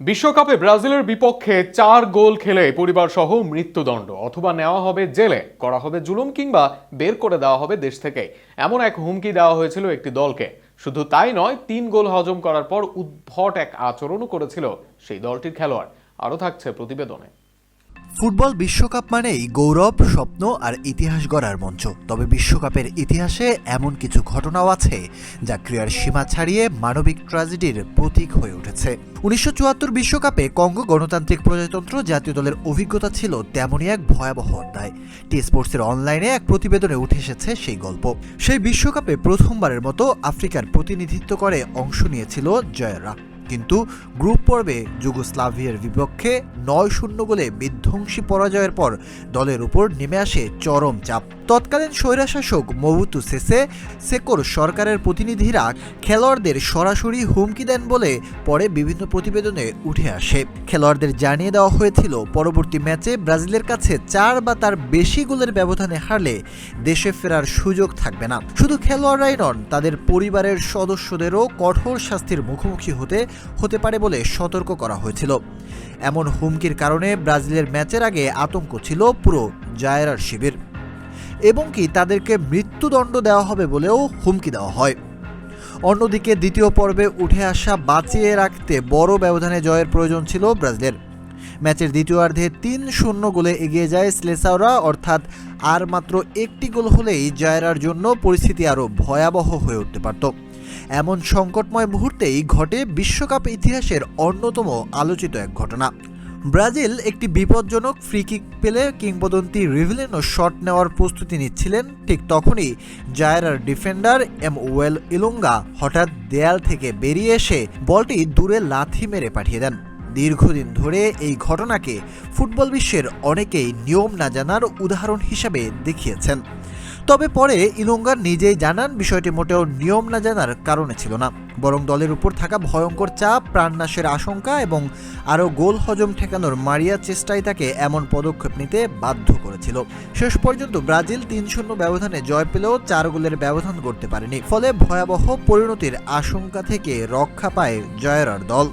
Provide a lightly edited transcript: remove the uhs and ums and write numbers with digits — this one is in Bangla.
বিশ্বকাপে ব্রাজিলের বিপক্ষে 4 গোল খেলে পরিবার সহ মৃত্যুদণ্ড অথবা নেওয়া হবে জেলে, করা হবে জুলুম কিংবা বের করে দেওয়া হবে দেশ থেকে, এমন এক হুমকি দেওয়া হয়েছিল একটি দলকে। শুধু তাই নয়, 3 গোল হজম করার পর উদ্ভট এক আচরণও করেছিল সেই দলটির খেলোয়াড়। আরও থাকছে প্রতিবেদনে। ফুটবল বিশ্বকাপ মানেই গৌরব, স্বপ্ন আর ইতিহাস গড়ার মঞ্চ। তবে বিশ্বকাপের ইতিহাসে এমন কিছু ঘটনাও আছে যা ক্রীড়ার সীমা ছাড়িয়ে মানবিক ট্র্যাজেডির প্রতীক হয়ে উঠেছে। 1974 বিশ্বকাপে কঙ্গো গণতান্ত্রিক প্রজাতন্ত্র জাতীয় দলের অভিজ্ঞতা ছিল তেমনই এক ভয়াবহ অধ্যায়। টি স্পোর্টসের অনলাইনে এক প্রতিবেদনে উঠে এসেছে সেই গল্প। সেই বিশ্বকাপে প্রথমবারের মতো আফ্রিকার প্রতিনিধিত্ব করে অংশ নিয়েছিল জয়েরা, কিন্তু গ্রুপ পর্বে যুগোস্লাভিয়ার বিপক্ষে 9-0 গোলে বিধ্বংসী পরাজয়ের পর দলের উপর নেমে আসে চরম চাপ। তৎকালীন স্বৈরশাসক মোবুতু সেসে সেকোর সরকারের প্রতিনিধিরা খেলোয়াড়দের সরাসরি হুমকি দেন বলে পরে বিভিন্ন প্রতিবেদনে উঠে আসে। খেলোয়াড়দের জানিয়ে দেওয়া হয়েছিল পরবর্তী ম্যাচে ব্রাজিলের কাছে 4 বা তার বেশি গোলের ব্যবধানে হারলে দেশে ফেরার সুযোগ থাকবে না। শুধু খেলোয়াড়রাই নন, তাদের পরিবারের সদস্যদেরও কঠোর শাস্তির মুখোমুখি হতে পারে বলে সতর্ক করা হয়েছিল। এমন হুমকির কারণে ব্রাজিলের ম্যাচের আগে আতঙ্ক ছিল পুরো জায়রার শিবির, এবং কি তাদেরকে মৃত্যুদণ্ড দেওয়া হবে বলেও হুমকি দেওয়া হয়। অন্যদিকে দ্বিতীয় পর্বে উঠে আসা বাঁচিয়ে রাখতে বড় ব্যবধানে জয়ের প্রয়োজন ছিল ব্রাজিলের। ম্যাচের দ্বিতীয়ার্ধে 3-0 গোলে এগিয়ে যায় স্লেসাওরা, অর্থাৎ আর মাত্র একটি গোল হলেই জায়রার জন্য পরিস্থিতি আরও ভয়াবহ হয়ে উঠতে পারত। এমন সংকটময় মুহূর্তেই ঘটে বিশ্বকাপ ইতিহাসের অন্যতম আলোচিত এক ঘটনা। ব্রাজিল একটি বিপজ্জনক ফ্রি কিক পেলে কিংবদন্তি রিভেলিনো শট নেওয়ার প্রস্তুতি নিচ্ছিলেন। ঠিক তখনই জায়রার ডিফেন্ডার এমওয়েল ইলুঙ্গা হঠাৎ দেয়াল থেকে বেরিয়ে এসে বলটি দূরে লাথি মেরে পাঠিয়ে দেন। দীর্ঘদিন ধরে এই ঘটনাকে ফুটবল বিশ্বের অনেকেই নিয়ম না জানার উদাহরণ হিসাবে দেখিয়েছেন। তবে পরে ইলুঙ্গা নিজেই জানান বিষয়টি মোটেও নিয়ম না জানার কারণে ছিল না, বরং দলের উপর থাকা ভয়ঙ্কর চাপ, প্রাণনাশের আশঙ্কা এবং আরও গোল হজম ঠেকানোর মারিয়া চেষ্টাই তাকে এমন পদক্ষেপ নিতে বাধ্য করেছিল। শেষ পর্যন্ত ব্রাজিল 3-0 ব্যবধানে জয় পেলেও 4 গোলের ব্যবধান করতে পারেনি। ফলে ভয়াবহ পরিণতির আশঙ্কা থেকে রক্ষা পায় জয়েরার দল।